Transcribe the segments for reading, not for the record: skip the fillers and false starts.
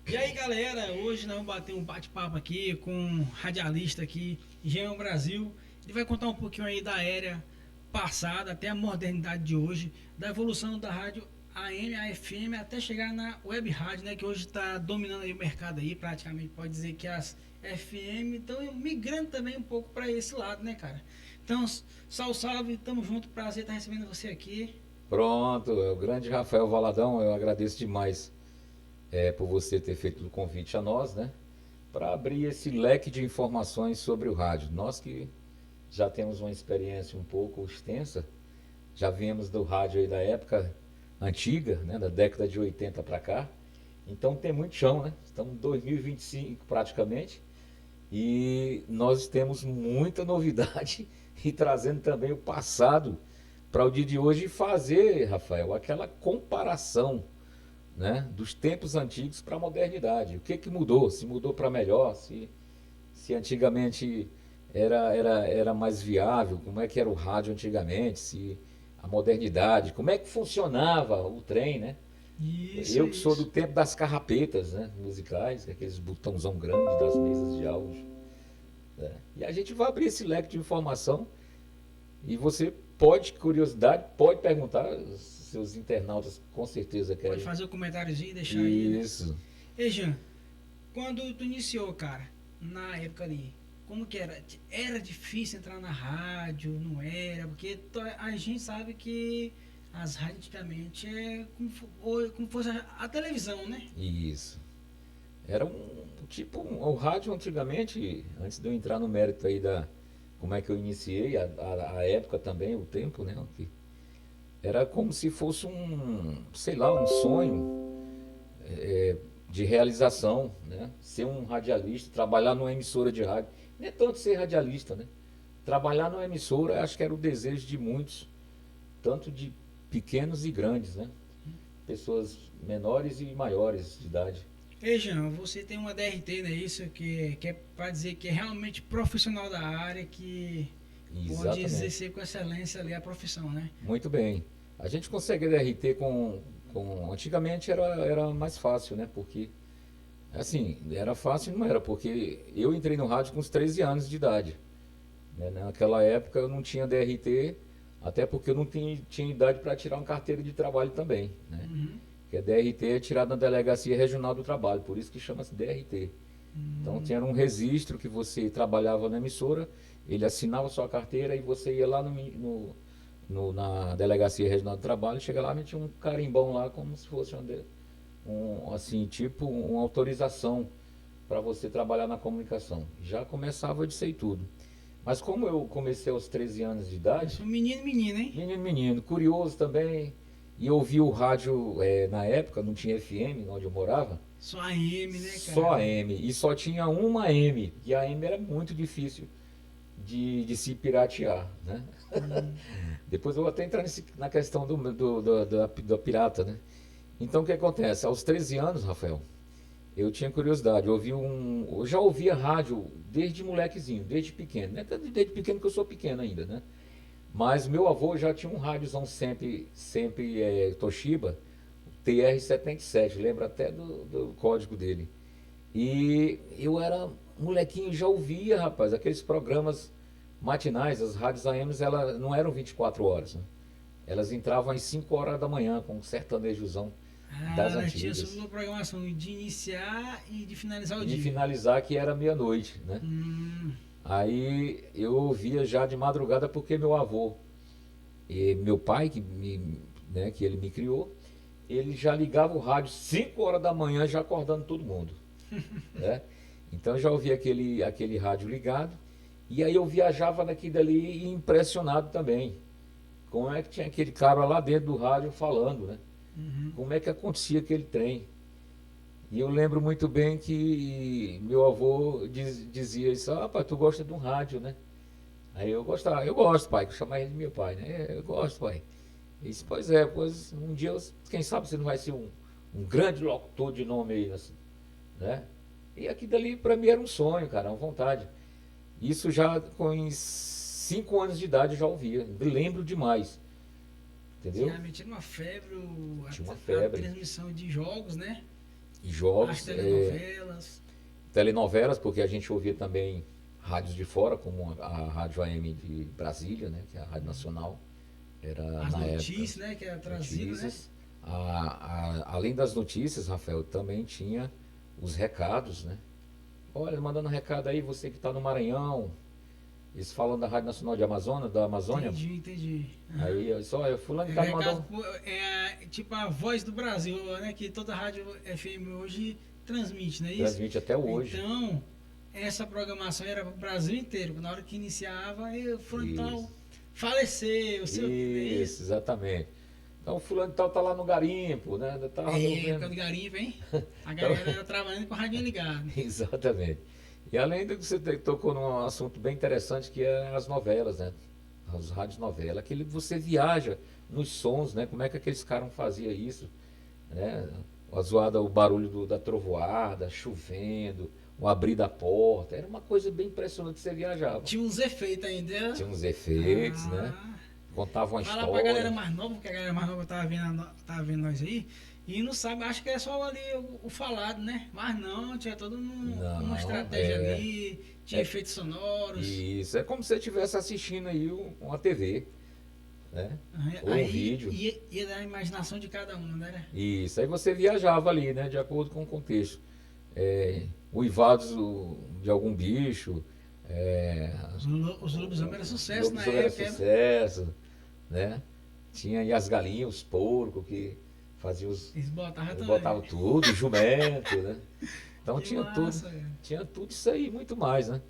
E aí galera, hoje nós vamos bater um bate-papo aqui com um radialista aqui, Jean Brasil. Ele vai contar um pouquinho aí da era passada até a modernidade de hoje, da evolução da rádio AM, a FM, até chegar na web rádio, né, que hoje está dominando aí o mercado aí, praticamente pode dizer que as FM estão migrando também um pouco para esse lado, né, cara? Então, salve, tamo junto, prazer estar recebendo você aqui. Pronto, é o grande Rafael Valadão, eu agradeço demais por você ter feito o convite a nós, né? Para abrir esse leque de informações sobre o rádio. Nós que já temos uma experiência um pouco extensa, já viemos do rádio aí da época antiga, né? Da década de 80 para cá. Então tem muito chão, né? Estamos em 2025 praticamente e nós temos muita novidade e trazendo também o passado para o dia de hoje e fazer, Rafael, aquela comparação, né, dos tempos antigos para a modernidade. O que que mudou? Se mudou para melhor? Se antigamente era mais viável? Como é que era o rádio antigamente? Se a modernidade? Como é que funcionava o trem, né? Isso, Eu que sou do isso. tempo das carrapetas, né, musicais, aqueles botãozão grande das mesas de áudio, né? E a gente vai abrir esse leque de informação e você pode, curiosidade, pode perguntar, os seus internautas com certeza Pode querem. fazer o um comentáriozinho e deixar aí, né? Isso. Ei, Jean, quando tu iniciou, cara, na época ali, como que era? Era difícil entrar na rádio, não era? Porque a gente sabe que as rádios antigamente é como fosse a televisão, né? Isso. Era um tipo, o rádio antigamente, antes de eu entrar no mérito aí da como é que eu iniciei, a época também, o tempo, né? Era como se fosse sei lá, um sonho de realização, né? Ser um radialista, trabalhar numa emissora de rádio. Não é tanto ser radialista, né? Trabalhar numa emissora, acho que era o desejo de muitos, tanto de pequenos e grandes, né? Pessoas menores e maiores de idade. Ei, Jean, você tem uma DRT, não é isso? Que é para dizer que é realmente profissional da área, que pode Exatamente. exercer com excelência ali a profissão, né? Muito bem. A gente consegue DRT antigamente era mais fácil, né? Porque, assim, era fácil e não era, porque eu entrei no rádio com uns 13 anos de idade, né? Naquela época eu não tinha DRT, até porque eu não tinha idade para tirar uma carteira de trabalho também, né? Uhum. Que a DRT é tirada na Delegacia Regional do Trabalho, por isso que chama-se DRT. Então Hum. tinha um registro que você trabalhava na emissora, ele assinava sua carteira e você ia lá na Delegacia Regional do Trabalho, chega lá e metia um carimbão lá como se fosse assim, tipo uma autorização para você trabalhar na comunicação. Já começava disso aí tudo. Mas como eu comecei aos 13 anos de Começou idade, menino, hein? menino, curioso também, e ouvi o rádio na época, não tinha FM onde eu morava, Só a M, né, só cara? AM, e só tinha uma M, e a M era muito difícil de se piratear, né? Hum. Depois eu vou até entrar na questão do pirata, né? Então o que acontece? Aos 13 anos, Rafael, eu tinha curiosidade, eu já ouvia rádio desde molequezinho, desde pequeno, né? Desde pequeno que eu sou pequeno ainda, né? Mas meu avô já tinha um rádiozão sempre Toshiba, TR-77, lembra até do código dele. E eu era molequinho, já ouvia, rapaz, aqueles programas matinais, as rádios AMs, elas não eram 24 horas, né? Elas entravam às 5 horas da manhã, com um sertanejozão das Ah, tinha antigas. sua programação de iniciar e de finalizar o E de dia. finalizar que era meia-noite, né? Hum. Aí eu ouvia já de madrugada porque meu avô e meu pai, que ele me criou, ele já ligava o rádio 5 horas da manhã, já acordando todo mundo, né? Então eu já ouvia aquele rádio ligado, e aí eu viajava naquilo dali impressionado também. Como é que tinha aquele cara lá dentro do rádio falando, né? Uhum. Como é que acontecia aquele trem? E eu lembro muito bem que meu avô dizia isso, ah, pai, tu gosta de um rádio, né? Aí eu gostava, eu gosto, pai, que eu chamava ele de meu pai, né? Eu gosto, pai. Ele disse, pois um dia, quem sabe você não vai ser um grande locutor de nome aí, assim, né? E aquilo dali para mim era um sonho, cara, uma vontade. Isso já com 5 anos de idade eu já ouvia, me lembro demais, entendeu? Antigamente era uma febre Tinha uma a febre. transmissão de jogos, né? As jogos, telenovelas. telenovelas, porque a gente ouvia também rádios de fora, como a Rádio AM de Brasília, né, que é a Rádio Nacional, era As na notícias, época né? Que era trazido, né? notícias. Além das notícias, Rafael, também tinha os recados, né? Olha, mandando um recado aí, você que está no Maranhão, eles falam da Rádio Nacional de Amazonas, da Amazônia. Entendi. Aí, só, fulano tá me mandando. Tipo a voz do Brasil, né? Que toda rádio FM hoje transmite, não é isso? Transmite até hoje. Então, essa programação era para o Brasil inteiro. Na hora que iniciava, o frontal Isso. faleceu, não é Isso, exatamente. Então, o fulano de tal tá lá no garimpo, né? Tava época do garimpo, hein? A galera era trabalhando com o radinho ligado. Exatamente. E além do que você tocou num assunto bem interessante que é as novelas, né? As rádios novelas, aquele você viaja nos sons, né? Como é que aqueles caras faziam isso, né? A zoada, o barulho da trovoada, chovendo, o abrir da porta, era uma coisa bem impressionante que você viajava. Tinha uns efeitos ainda. Tinha uns efeitos, né? Ah, Contava uma Fala pra galera história. mais nova, porque a galera mais nova tava vendo nós aí, e não sabe, acha que é só ali o falado, né? Mas não, tinha toda uma Não, estratégia ali, tinha efeitos sonoros. Isso, é como se você estivesse assistindo aí uma TV, né? Ou um Aí vídeo. ia da imaginação de cada um, né? Isso, aí você viajava ali, né? De acordo com o contexto. Uivados de algum bicho. Os lobisomens era sucesso na Lobisomem era época. sucesso, né? Tinha aí as galinhas, os porcos que faziam Eles botavam eles também. botavam tudo, jumento, né? Então Que tinha massa, tudo, velho. tinha tudo isso aí, muito mais, né?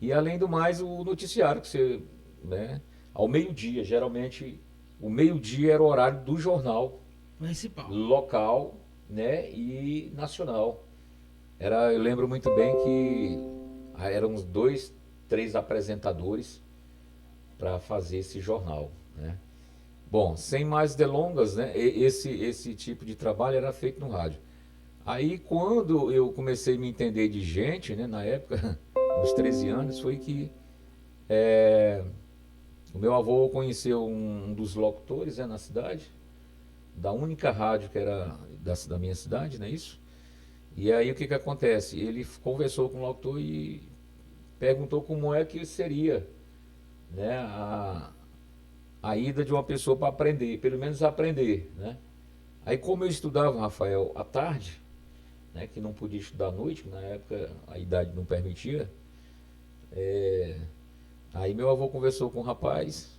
E além do mais, o noticiário que você, né? Ao meio-dia, geralmente, o meio-dia era o horário do jornal Principal. local, né? E nacional. Eu lembro muito bem que eram uns 2, 3 apresentadores para fazer esse jornal, né? Bom, sem mais delongas, né? Esse tipo de trabalho era feito no rádio. Aí quando eu comecei a me entender de gente, né? Na época, uns 13 anos, foi que o meu avô conheceu um dos locutores, né, na cidade, da única rádio que era da minha cidade, não é isso? E aí o que acontece? Ele conversou com o locutor e perguntou como é que seria, né, a ida de uma pessoa para aprender, pelo menos aprender, né? Aí como eu estudava, Rafael, à tarde, né, que não podia estudar à noite, que na época a idade não permitia, aí meu avô conversou com o rapaz,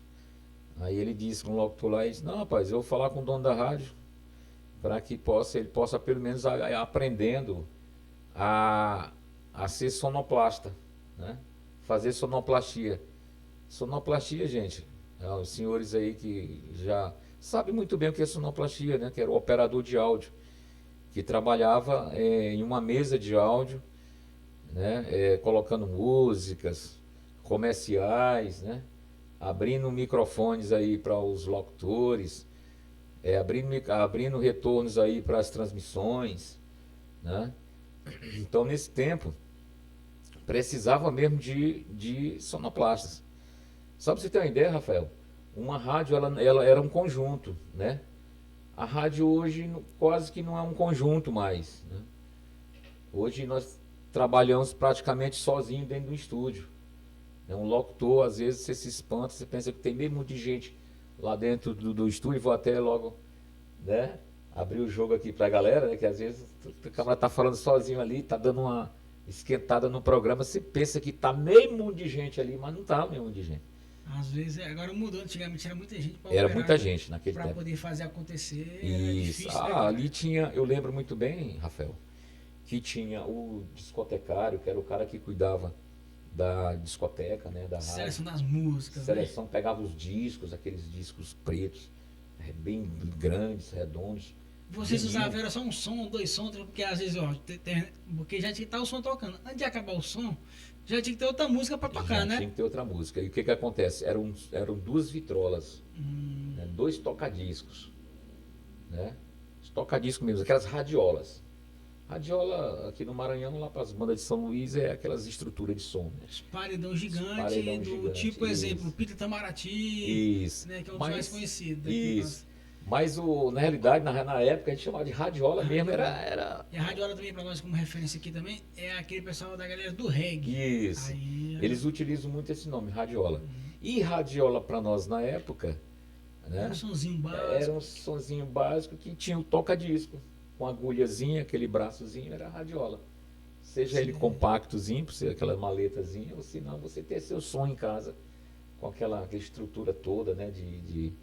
aí ele disse com o locutor lá, ele disse, não rapaz, eu vou falar com o dono da rádio, para que ele possa pelo menos aprendendo a ser sonoplasta, né? Fazer sonoplastia. Sonoplastia, gente, os senhores aí que já sabem muito bem o que é sonoplastia, né? Que era o operador de áudio, que trabalhava em uma mesa de áudio, né? Colocando músicas comerciais, né? Abrindo microfones aí para os locutores, abrindo retornos aí para as transmissões, né? Então nesse tempo precisava mesmo de sonoplastas. Só para você ter uma ideia, Rafael, uma rádio ela era um conjunto, né? A rádio hoje quase que não é um conjunto mais, né? Hoje nós trabalhamos praticamente sozinho dentro do estúdio. Um locutor, às vezes você se espanta, você pensa que tem meio monte de gente lá dentro do estúdio, vou até logo, né, abrir o jogo aqui pra galera, né, que às vezes o camarada tá falando sozinho ali, tá dando uma esquentada no programa, você pensa que tá meio mundo de gente ali, mas não tá meio mundo de gente. Às vezes, agora mudou, antigamente era muita gente para Era operar, muita né? gente naquele Pra tempo. poder fazer acontecer, era Isso. difícil, né, cara? Ali tinha, eu lembro muito bem, Rafael, que tinha o discotecário, que era o cara que cuidava da discoteca, né, da rádio. Seleção das músicas, né? Seleção, pegava os discos, aqueles discos pretos, bem grandes, redondos. Vocês Vinil. usavam era só um som, 2 sons, porque às vezes, ó, porque já tinha que estar o som tocando. Antes de acabar o som, já tinha que ter outra música para tocar, Já né? tinha que ter outra música. E o que acontece? Eram 2 vitrolas, né, 2 tocadiscos, né? Os tocadiscos mesmo, aquelas radiolas. Radiola aqui no Maranhão, lá para as bandas de São Luís, é aquelas estruturas de som, né? Os paredão gigante, Paredão do gigante, tipo, isso. exemplo, Pita Itamaraty, Isso. né? Que é um dos mais conhecidos. Daqui Isso. Mas na realidade, na época, a gente chamava de radiola mesmo, era... E a radiola também, para nós como referência aqui também, é aquele pessoal da galera do reggae. Isso. Aí, Eles utilizam muito esse nome, radiola. E radiola para nós na época, né? um sonzinho básico. Era um sonzinho básico que tinha o toca-disco. Com agulhazinha, aquele braçozinho, era a radiola. Seja ele compactozinho, para ser aquela maletazinha, ou se não, você ter seu som em casa, com aquela estrutura toda, né? De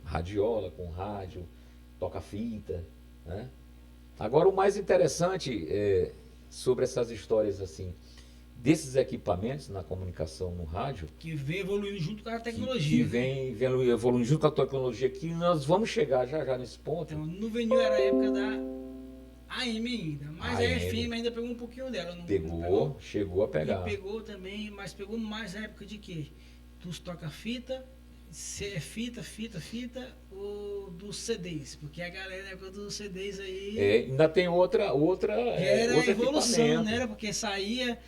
radiola, com rádio, toca-fita, né? Agora, o mais interessante sobre essas histórias assim, desses equipamentos na comunicação no rádio, Que vem evoluindo junto com a que tecnologia. né? vem evoluindo junto com a tecnologia, que nós vamos chegar já nesse ponto. Então, no vinil era a época da AM ainda, mas a AM. FM ainda pegou um pouquinho dela. Não Pegou, chegou a pegar. E pegou também, mas pegou mais a época de quê? Dos toca-fita, fita, ou dos CDs, porque a galera na época dos CDs aí Ainda tem outra era outro evolução, equipamento. né? Era porque saía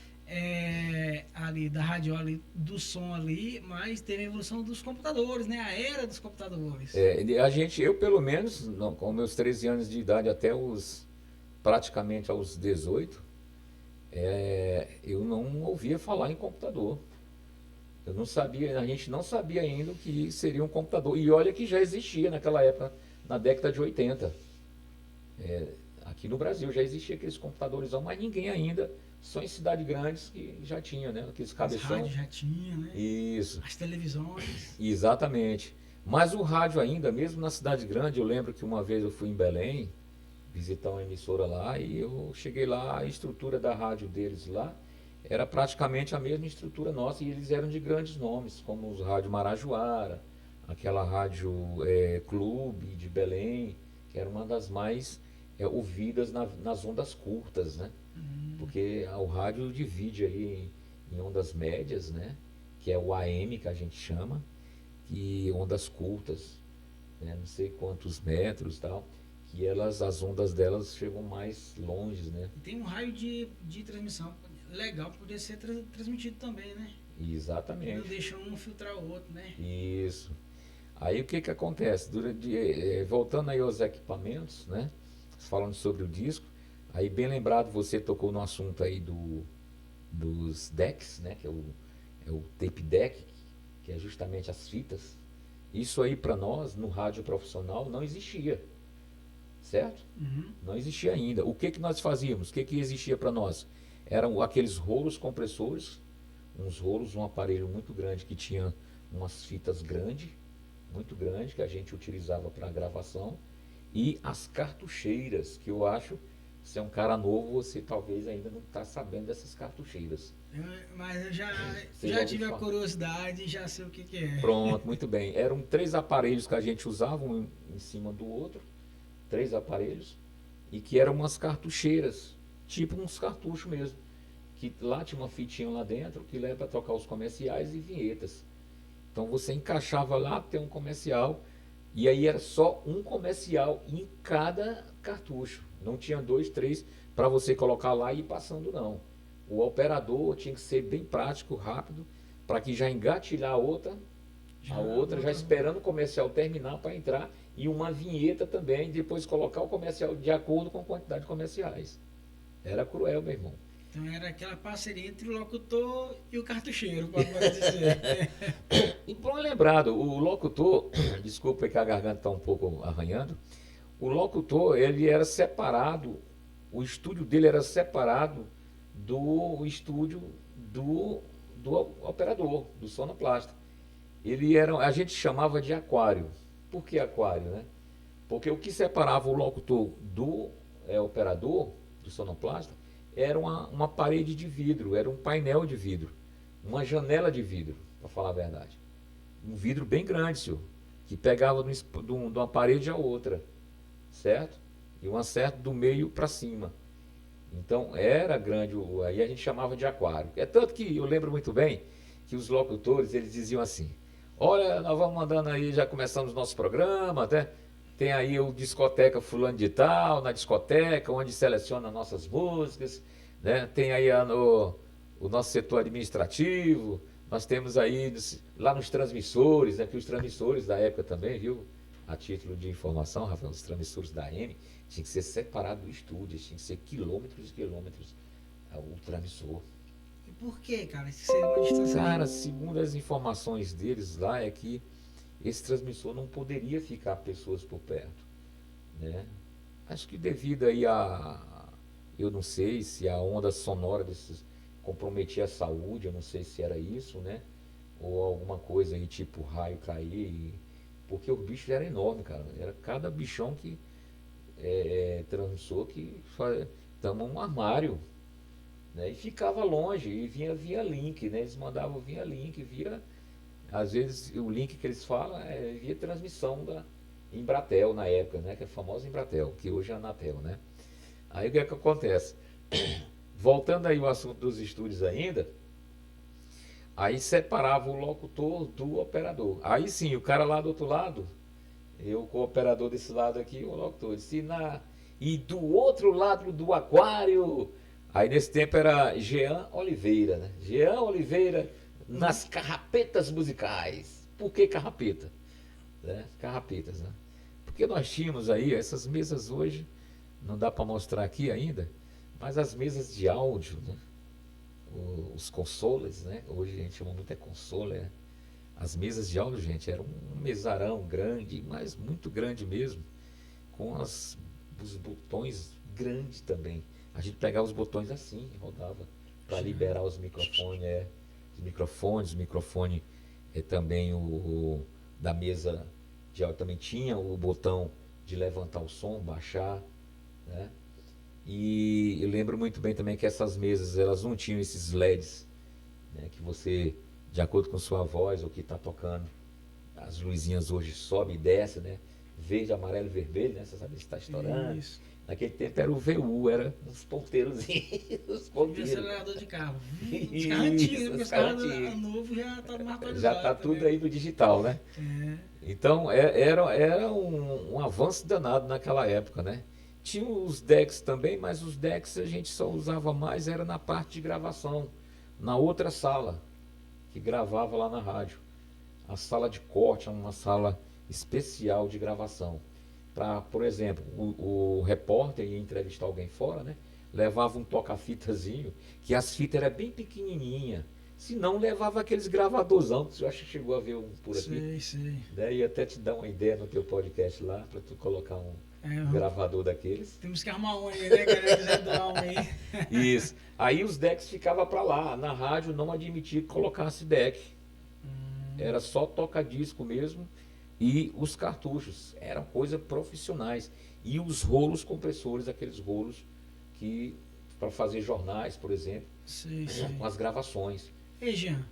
ali da radiola ali, do som ali, mas teve a evolução dos computadores, né? A era dos computadores. Eu pelo menos, com meus 13 anos de idade até praticamente aos 18, eu não ouvia falar em computador. Eu não sabia, a gente não sabia ainda o que seria um computador. E olha que já existia naquela época, na década de 80. Aqui no Brasil já existia aqueles computadores, mas ninguém ainda, só em cidades grandes que já tinha, né? Aqueles As cabeção. rádios já tinha, né? Isso. As televisões. Exatamente. Mas o rádio ainda, mesmo na cidade grande, eu lembro que uma vez eu fui em Belém visitar uma emissora lá e eu cheguei lá, a estrutura da rádio deles lá era praticamente a mesma estrutura nossa e eles eram de grandes nomes, como os Rádio Marajoara, aquela Rádio Clube de Belém, que era uma das mais ouvidas nas ondas curtas, né? Porque o rádio divide aí em ondas médias, né? Que é o AM que a gente chama, e ondas curtas, né? Não sei quantos metros e tal, que as ondas delas chegam mais longe, né? E tem um raio de transmissão legal para poder ser transmitido também, né? Exatamente. Não deixa um filtrar o outro, né? Isso. Aí o que acontece? Voltando aí aos equipamentos, né? Falando sobre o disco, aí bem lembrado, você tocou no assunto aí dos decks, né? Que é o tape deck, que é justamente as fitas. Isso aí para nós, no rádio profissional, não existia. Certo? Não existia ainda. O que nós fazíamos? O que existia para nós? Eram aqueles rolos compressores, um aparelho muito grande que tinha umas fitas muito grandes, que a gente utilizava para gravação, e as cartucheiras, que eu acho, se é um cara novo, você talvez ainda não está sabendo dessas cartucheiras. Mas eu já já tive ouviu a curiosidade e já sei o que é. Pronto, muito bem. Eram 3 aparelhos que a gente usava, um em cima do outro, 3 aparelhos, e que eram umas cartucheiras, tipo uns cartuchos mesmo, que lá tinha uma fitinha lá dentro, que leva para tocar os comerciais e vinhetas. Então você encaixava lá, tem um comercial, e aí era só um comercial em cada cartucho. Não tinha 2, 3 para você colocar lá e ir passando, não. O operador tinha que ser bem prático, rápido, para que já engatilhar a outra já esperando o comercial terminar para entrar, e uma vinheta também, e depois colocar o comercial de acordo com a quantidade de comerciais. Era cruel, meu irmão. Então era aquela parceria entre o locutor e o cartucheiro, pode dizer. E bom lembrado, o locutor, desculpa que a garganta está um pouco arranhando, o locutor, ele era separado, o estúdio dele era separado do estúdio do operador, do sonoplasta. A gente chamava de aquário. Por que aquário, né? Porque o que separava o locutor do operador, do sonoplasta, era uma parede de vidro, era um painel de vidro, uma janela de vidro, para falar a verdade. Um vidro bem grande, senhor, que pegava de uma parede a outra, certo? E um acerto do meio para cima. Então era grande, aí a gente chamava de aquário. É tanto que eu lembro muito bem que os locutores, eles diziam assim: olha, nós vamos mandando aí, já começamos o nosso programa, né? Tem aí o discoteca fulano de tal, na discoteca, onde seleciona nossas músicas, né? Tem aí o nosso setor administrativo, Nós temos aí, lá nos transmissores, né, que os transmissores da época também, viu? A título de informação, Rafael, os transmissores da AM tinha que ser separado do estúdio, tinha que ser quilômetros e quilômetros o transmissor. E por quê, cara? Isso seria uma distância Cara, segundo as informações deles lá, é que esse transmissor não poderia ficar pessoas por perto, né? Acho que devido aí eu não sei se a onda sonora desses comprometia a saúde, eu não sei se era isso, né? Ou alguma coisa aí, tipo raio cair, porque o bicho era enorme, cara. Era cada bichão que transmissor que tamo um armário, né? E ficava longe, e vinha via link, né? Eles mandavam via link, às vezes o link que eles falam é via transmissão da Embratel na época, né? Que é a famosa Embratel, que hoje é a Anatel, né? Aí o que é que acontece? Voltando aí ao assunto dos estúdios ainda, aí separava o locutor do operador. Aí sim, o cara lá do outro lado, eu com o operador desse lado aqui, o locutor, e do outro lado do aquário, aí nesse tempo era Jean Oliveira, né? Jean Oliveira nas carrapetas musicais. Por que carrapeta? Né? Carrapetas, né? Porque nós tínhamos aí, essas mesas hoje, não dá para mostrar aqui ainda, mas as mesas de áudio, né? Os consoles, né? Hoje a gente chama muito console, né? As mesas de áudio, gente, era um mesarão grande, mas muito grande mesmo, com os botões grandes também. A gente pegava os botões assim, rodava, para liberar os microfones, os microfone também da mesa de áudio também tinha o botão de levantar o som, baixar, né? E eu lembro muito bem também que essas mesas, elas não tinham esses LEDs, né, que você, de acordo com sua voz, o que está tocando, as luzinhas hoje sobe e desce, né? Verde, amarelo e vermelho, né? Você sabe se está estourando. Isso. Naquele tempo era o VU, era uns ponteirozinhos. E acelerador de carro. Os carros antigos, porque os carros novos já estão mais atualizados. Já está tudo aí no digital, né? É. Então era um avanço danado naquela época, né? Tinha os decks também, mas os decks a gente só usava mais, era na parte de gravação, na outra sala, que gravava lá na rádio. A sala de corte é uma sala especial de gravação. Para, por exemplo, o repórter ia entrevistar alguém fora, né? Levava um toca-fitazinho, que as fitas eram bem pequenininha. Se não, levava aqueles gravadorzão, que você acha que chegou a ver um por aqui. Sei. Daí até te dar uma ideia no teu podcast lá, para tu colocar um gravador daqueles. Temos que arrumar um aí, né, galera? Quiser doar um aí. Isso. Aí os decks ficavam para lá. Na rádio não admitia que colocasse deck. Era só toca-disco mesmo. E os cartuchos eram coisas profissionais. E os rolos compressores, aqueles rolos que para fazer jornais, por exemplo, sei. Com as gravações. Ei, Jean,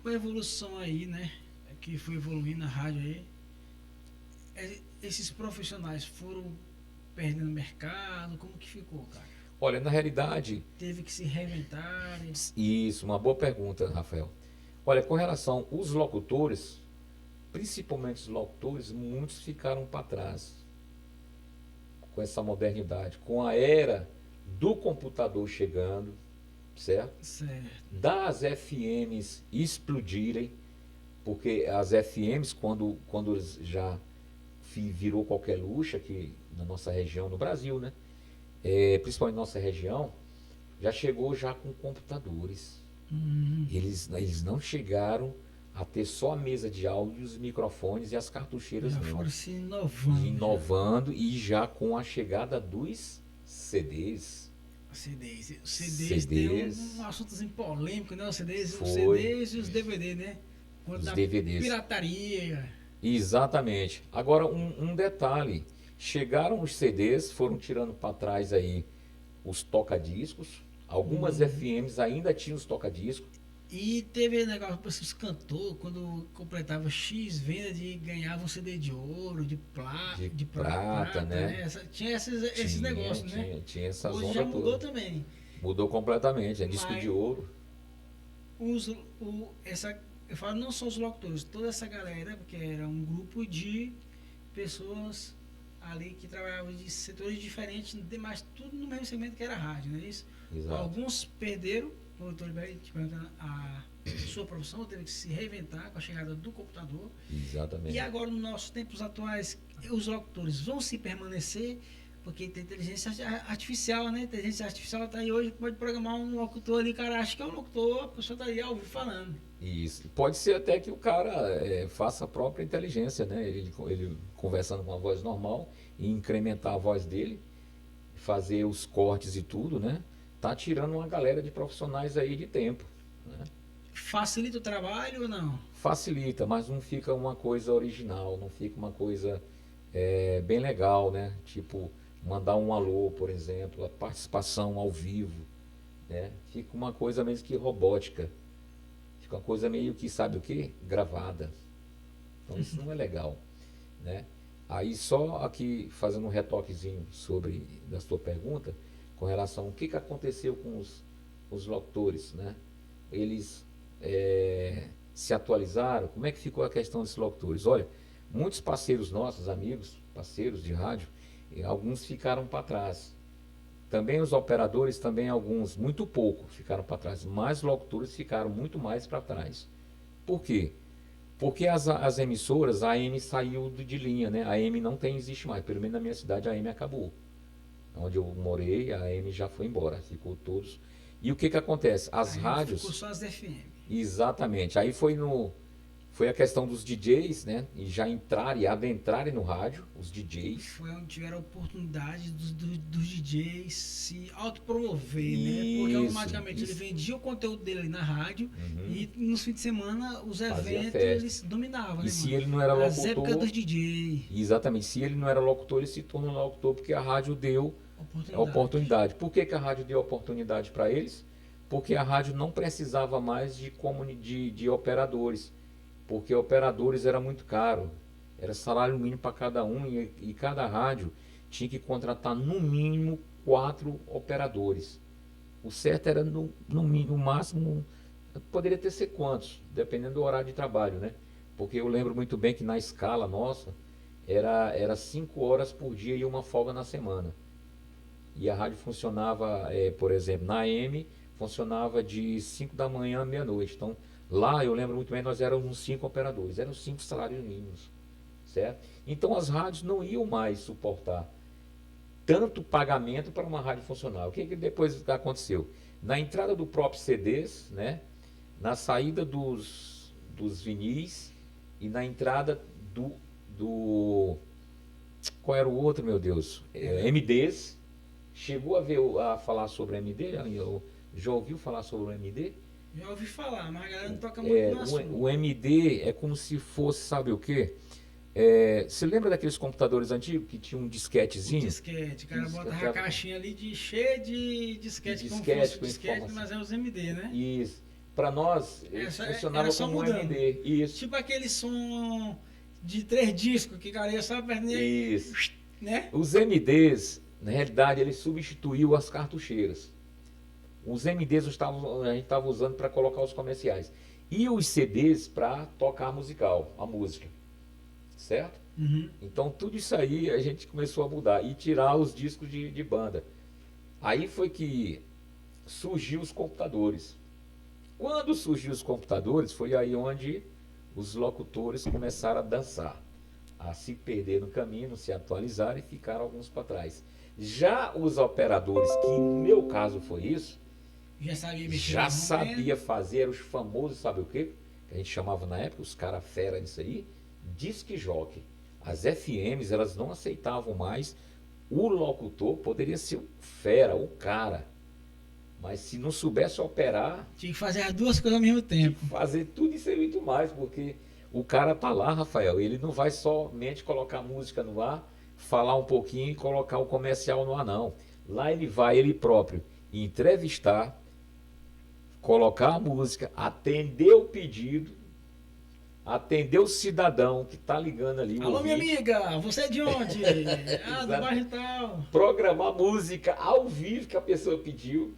com a evolução aí, né? Que foi evoluindo a rádio aí, esses profissionais foram perdendo mercado? Como que ficou, cara? Olha, na realidade... Teve que se reinventar? Isso, uma boa pergunta, Rafael. Olha, com relação aos locutores, principalmente os locutores, muitos ficaram para trás com essa modernidade, com a era do computador chegando, certo? Das FMs explodirem, porque as FMs, quando já virou qualquer luxo aqui na nossa região, no Brasil, né? Principalmente na nossa região, já chegou já com computadores. Eles não chegaram a ter só a mesa de áudio, os microfones e as cartucheiras. Já foram se inovando. E já com a chegada dos CDs. CDs tem um assuntozinho polêmico, né? Os CDs e os DVDs, né? Os DVDs. Pirataria. Exatamente. Agora, um detalhe. Chegaram os CDs, foram tirando para trás aí os toca-discos. Algumas FMs ainda tinham os toca-discos. E teve negócio para os cantores, quando completava X venda, ganhava um CD de ouro, de prata, né? Tinha esses negócios, né? Tinha essas Hoje já mudou também. Mudou completamente, é disco de ouro. Eu falo não só os locutores, toda essa galera, porque era um grupo de pessoas ali que trabalhavam de setores diferentes, mas tudo no mesmo segmento que era a rádio, não é isso? Exato. Alguns perderam, como eu estou te perguntando, sua profissão teve que se reinventar com a chegada do computador. Exatamente. E agora, nos nossos tempos atuais, os locutores vão se permanecer, porque tem inteligência artificial, né? A inteligência artificial está aí hoje, pode programar um locutor ali, o cara acha que é um locutor, a pessoa está aí ao vivo falando. Isso. Pode ser até que o cara faça a própria inteligência, né? Ele conversando com uma voz normal e incrementar a voz dele, fazer os cortes e tudo, né? Tá tirando uma galera de profissionais aí de tempo, né? Facilita o trabalho ou não? Facilita, mas não fica uma coisa original, não fica uma coisa bem legal, né? Tipo, mandar um alô, por exemplo, a participação ao vivo, né? Fica uma coisa mesmo que robótica. Fica uma coisa meio que, sabe o quê? Gravada. Então isso não é legal, né? Aí só aqui fazendo um retoquezinho da sua pergunta, com relação ao que aconteceu com os locutores, né? Eles se atualizaram, como é que ficou a questão desses locutores? Olha, muitos parceiros nossos, amigos, parceiros de rádio, alguns ficaram para trás. Também os operadores, também alguns, muito pouco ficaram para trás, mas os locutores ficaram muito mais para trás. Por quê? Porque as emissoras, a AM saiu de linha, né? A AM não existe mais, pelo menos na minha cidade a AM acabou. Onde eu morei, a AM já foi embora, ficou todos. E o que acontece? As Aí rádios... ficou só as FM. Exatamente. Aí foi a questão dos DJs, né? E já entrarem e adentrarem no rádio, os DJs. Foi onde tiveram a oportunidade dos DJs se autopromover, né? Porque Isso, automaticamente ele vendia o conteúdo dele ali na rádio e nos fins de semana os Fazia eventos festa. eles dominavam, E né, se mano? ele não era As épocas locutor, dos DJ. exatamente, se ele não era locutor, ele se tornou locutor porque a rádio deu a oportunidade. Por que a rádio deu oportunidade para eles? Porque a rádio não precisava mais de operadores, porque operadores era muito caro, era salário mínimo para cada um e cada rádio tinha que contratar no mínimo 4 operadores. O certo era no máximo, poderia ter ser quantos, dependendo do horário de trabalho, né? Porque eu lembro muito bem que na escala nossa era 5 horas por dia e uma folga na semana. E a rádio funcionava, por exemplo, na AM, funcionava de 5 da manhã à meia-noite. Então, lá eu lembro muito bem, nós éramos uns 5 operadores, eram 5 salários mínimos, certo? Então as rádios não iam mais suportar tanto pagamento para uma rádio funcionar. O que depois aconteceu? Na entrada do próprio CDs, né? Na saída dos vinis e na entrada qual era o outro, meu Deus? MDs. Chegou a falar sobre MD? Já ouviu falar sobre o MD? Já ouvi falar, mas a galera não toca muito no assunto. O MD é como se fosse, sabe o quê? Você lembra daqueles computadores antigos que tinha um disquetezinho? Disquete, o cara botava a caixinha ali cheia de disquete, como fosse disquete, mas é os MD, né? Isso. Para nós, funcionava como um MD. Isso. Tipo aquele som de 3 discos que o cara ia só apertando. Isso. Né? Os MDs, na realidade, ele substituiu as cartucheiras. Os MDs a gente estava usando para colocar os comerciais. E os CDs para tocar a música. Certo? Uhum. Então tudo isso aí a gente começou a mudar e tirar os discos de banda. Aí foi que surgiu os computadores. Quando surgiu os computadores, foi aí onde os locutores começaram a dançar, a se perder no caminho, se atualizar e ficaram alguns para trás. Já os operadores, que no meu caso foi isso, já sabia fazer, eram os famosos, sabe o quê? Que a gente chamava na época, os caras fera nisso aí, disque jockey. As FMs, elas não aceitavam mais. O locutor poderia ser o fera, o cara. Mas se não soubesse operar... Tinha que fazer as duas coisas ao mesmo tempo. Fazer tudo isso e muito mais, porque o cara tá lá, Rafael, ele não vai somente colocar música no ar, falar um pouquinho e colocar o comercial no ar, não. Lá ele vai, ele próprio, entrevistar, colocar a música, atender o pedido, atender o cidadão que está ligando ali. Alô, minha amiga, você é de onde? Do bairro tal. Programar música ao vivo que a pessoa pediu.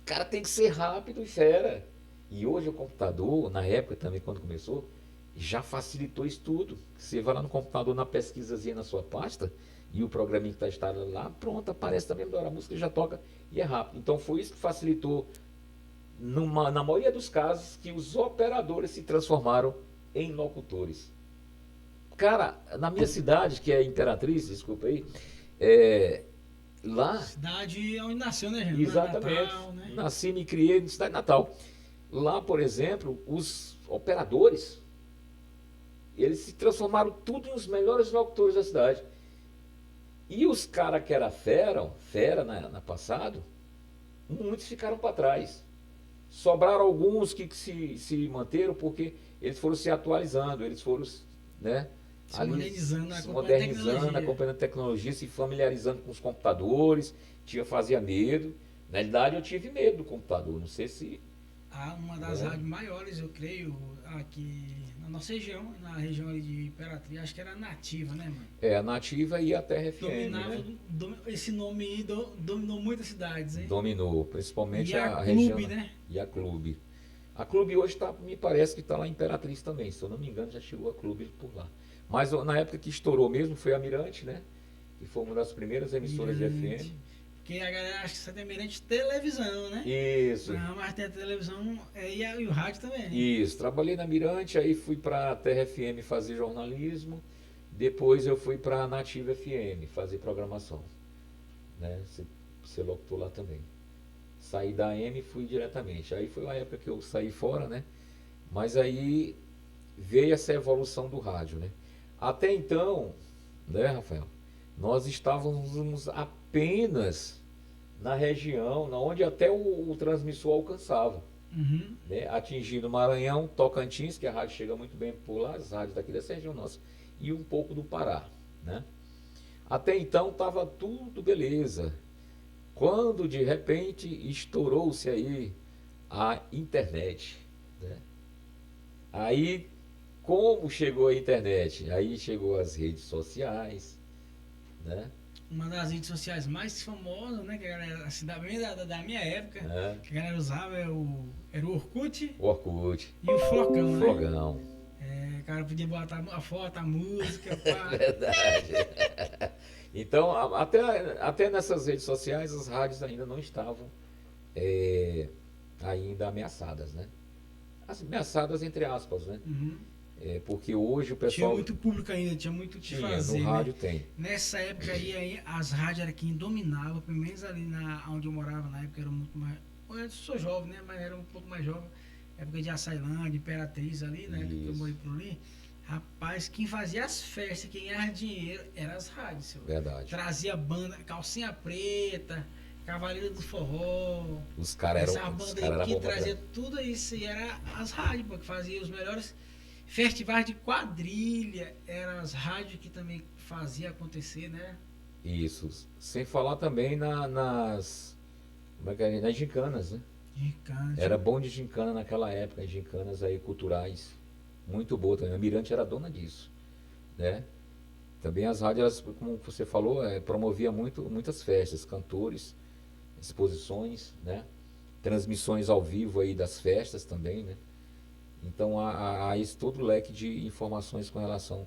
O cara tem que ser rápido e fera. E hoje o computador, na época também, quando começou, já facilitou isso tudo. Você vai lá no computador, na pesquisazinha na sua pasta, e o programinha que está instalado lá, pronto, aparece também, a música já toca e é rápido. Então foi isso que facilitou na maioria dos casos, que os operadores se transformaram em locutores. Cara, na minha cidade, que é Imperatriz, desculpa aí, lá... Cidade onde nasceu, né, gente? Exatamente. Natal, né? Nasci e me criei na cidade natal. Lá, por exemplo, os operadores, eles se transformaram tudo em os melhores locutores da cidade. E os caras que eram fera na passado, muitos ficaram para trás. Sobraram alguns que se manteram porque eles foram se atualizando, eles foram, né, se modernizando, acompanhando a tecnologia, se familiarizando com os computadores, fazia medo. Na realidade, eu tive medo do computador, não sei se... Uma das rádios maiores, eu creio, aqui na nossa região, na região ali de Imperatriz, acho que era a Nativa, né, mano? A Nativa e a Terra FM, Dominava, né? Esse nome aí dominou muitas cidades, hein? Dominou, principalmente e a Clube, região, né? E a Clube. A Clube hoje me parece que está lá em Imperatriz também, se eu não me engano já chegou a Clube por lá. Mas na época que estourou mesmo foi a Mirante, né? Que foi uma das primeiras emissoras de FM. Porque a galera acha que você tem Mirante televisão, né? Isso. Não, mas tem a televisão e o rádio também. Isso, trabalhei na Mirante, aí fui para a Terra FM fazer jornalismo, depois eu fui para a Nativa FM fazer programação, né? Você locutor lá também. Saí da AM e fui diretamente. Aí foi a época que eu saí fora, né? Mas aí veio essa evolução do rádio, né? Até então, né, Rafael? Nós estávamos apenas na região onde até o transmissor alcançava. Uhum. Né? Atingindo Maranhão, Tocantins, que a rádio chega muito bem por lá, as rádios daqui dessa região nossa, e um pouco do Pará. Né? Até então estava tudo beleza. Quando de repente estourou-se aí a internet. Né? Aí, como chegou a internet? Aí chegou as redes sociais, né? Uma das redes sociais mais famosas, né? Que a galera, assim, bem da minha época, que a galera usava era o Orkut. O Orkut. E o Flocão, né? Flogão. O cara podia botar a foto, a música. Pá. Verdade. Então, até nessas redes sociais, as rádios ainda não estavam ainda ameaçadas, né? Ameaçadas entre aspas, né? Uhum. Porque hoje o pessoal... Tinha muito público ainda, tinha muito o que fazer. No rádio né? tem. Nessa época aí, as rádios eram quem dominava, pelo menos ali onde eu morava na época, era muito mais... Eu sou jovem, né? Mas era um pouco mais jovem. Época de Açailândia, Imperatriz ali, né? Que eu morei por ali. Rapaz, quem fazia as festas, quem ganhava dinheiro, eram as rádios. Senhor. Verdade. Trazia banda, calcinha preta, Cavaleiro do Forró. Os caras eram... Essa banda aí que trazia tudo isso. E era as rádios, que fazia os melhores... Festivais de quadrilha, eram as rádios que também fazia acontecer, né? Isso. Sem falar também nas gincanas, né? Gincana. Era bom de gincana naquela época, gincanas aí culturais. Muito boa também. A Mirante era dona disso, né? Também as rádios, como você falou, promovia muitas festas, cantores, exposições, né? Transmissões ao vivo aí das festas também, né? Então há esse todo leque de informações com relação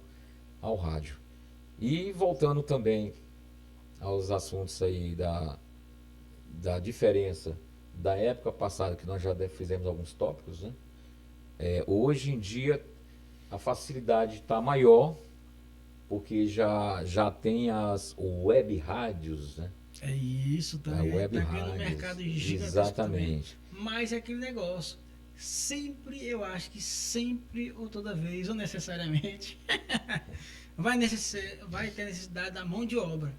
ao rádio. E voltando também aos assuntos aí da diferença da época passada, que nós já fizemos alguns tópicos, né? Hoje em dia a facilidade está maior, porque já tem as web rádios, né? É isso também. Web tá rádios, no mercado gigantesco exatamente. Também. Mas é aquele negócio. Sempre, eu acho que sempre ou toda vez, ou necessariamente, vai ter necessidade da mão de obra.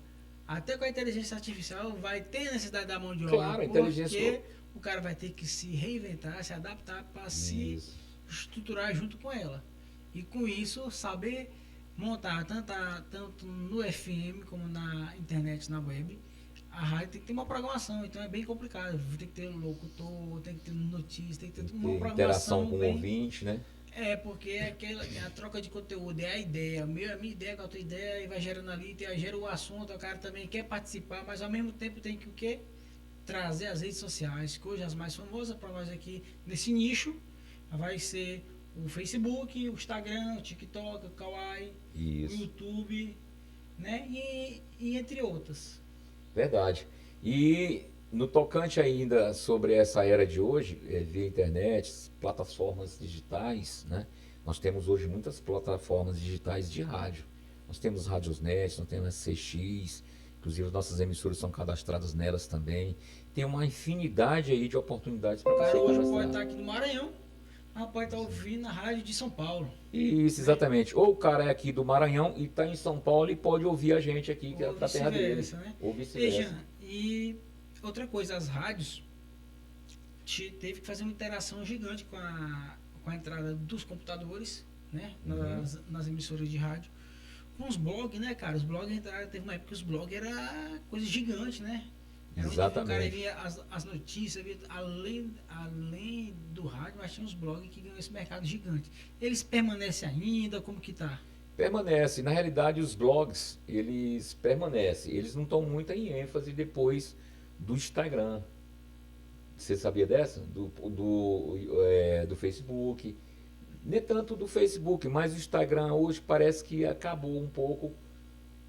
Até com a inteligência artificial vai ter necessidade da mão de obra. Claro, porque o cara vai ter que se reinventar, se adaptar para se estruturar junto com ela. E com isso, saber montar tanto no FM como na internet, na web. A rádio tem que ter uma programação, então é bem complicado. Tem que ter um locutor, tem que ter notícia, tem que ter uma programação. Interação com o ouvinte, né? Porque a troca de conteúdo, é a ideia. A minha ideia com a tua ideia, e vai gerando ali, gera o assunto, o cara também quer participar, mas ao mesmo tempo tem que o quê? Trazer as redes sociais, que hoje as mais famosas para nós aqui nesse nicho vai ser o Facebook, o Instagram, o TikTok, o Kawaii, o YouTube, né? E entre outras. Verdade. E no tocante ainda sobre essa era de hoje, via internet, plataformas digitais, né? Nós temos hoje muitas plataformas digitais de rádio. Nós temos Radiosnet, nós temos CX, inclusive as nossas emissoras são cadastradas nelas também. Tem uma infinidade aí de oportunidades para O você cara hoje cadastrar. pode estar aqui no Maranhão, mas pode estar ouvindo a rádio de São Paulo. Isso, exatamente. Ou o cara é aqui do Maranhão e está em São Paulo e pode ouvir a gente aqui, que é Ou da terra dele. vice-versa, né? Ou Veja, vice-versa. e outra coisa, as rádios teve que fazer uma interação gigante com a entrada dos computadores, né? Nas emissoras de rádio. Com os blogs, né, cara? Os blogs entraram, teve uma época que os blogs era coisa gigante, né? Era onde o cara Exatamente. via as notícias, via, além do rádio, mas tinha os blogs que ganham esse mercado gigante. Eles permanecem ainda? Como que tá? Permanece. Na realidade, os blogs, eles permanecem. Eles não estão muito em ênfase depois do Instagram. Você sabia dessa? Do Facebook. Nem tanto do Facebook, mas o Instagram hoje parece que acabou um pouco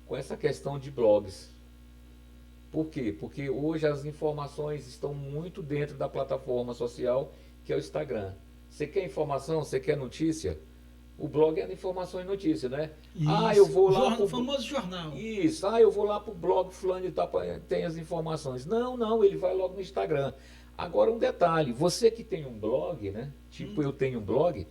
com essa questão de blogs. Por quê? Porque hoje as informações estão muito dentro da plataforma social que é o Instagram. Você quer informação? Você quer notícia? O blog é informação e notícia, né? Ah, eu vou lá O famoso jornal. Isso, eu vou lá pro blog fulano e tal, tem as informações. Não, ele vai logo no Instagram. Agora um detalhe, você que tem um blog, né? Tipo eu tenho um blog,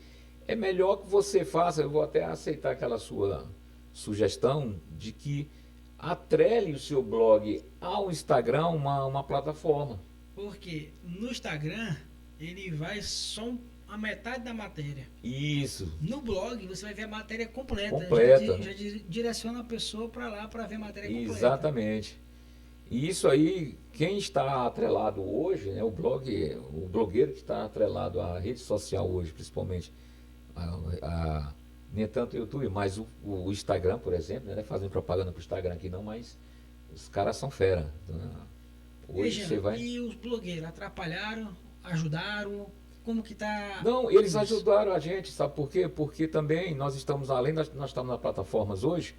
é melhor que você faça, eu vou até aceitar aquela sua sugestão de que atrele o seu blog ao Instagram, uma plataforma. Porque no Instagram ele vai só a metade da matéria. Isso. No blog você vai ver a matéria completa. Completa. Já direciona a pessoa para lá para ver a matéria completa. Exatamente. E isso aí, quem está atrelado hoje, né, o blogueiro que está atrelado à rede social hoje, principalmente, nem tanto o YouTube, mas o Instagram, por exemplo, né, fazendo propaganda para o Instagram aqui não, mas os caras são fera. Hoje Veja, você vai... e os blogueiros atrapalharam, ajudaram, como que tá? Não, eles isso? ajudaram a gente, sabe por quê? Porque também nós estamos, além de nós estamos nas plataformas hoje,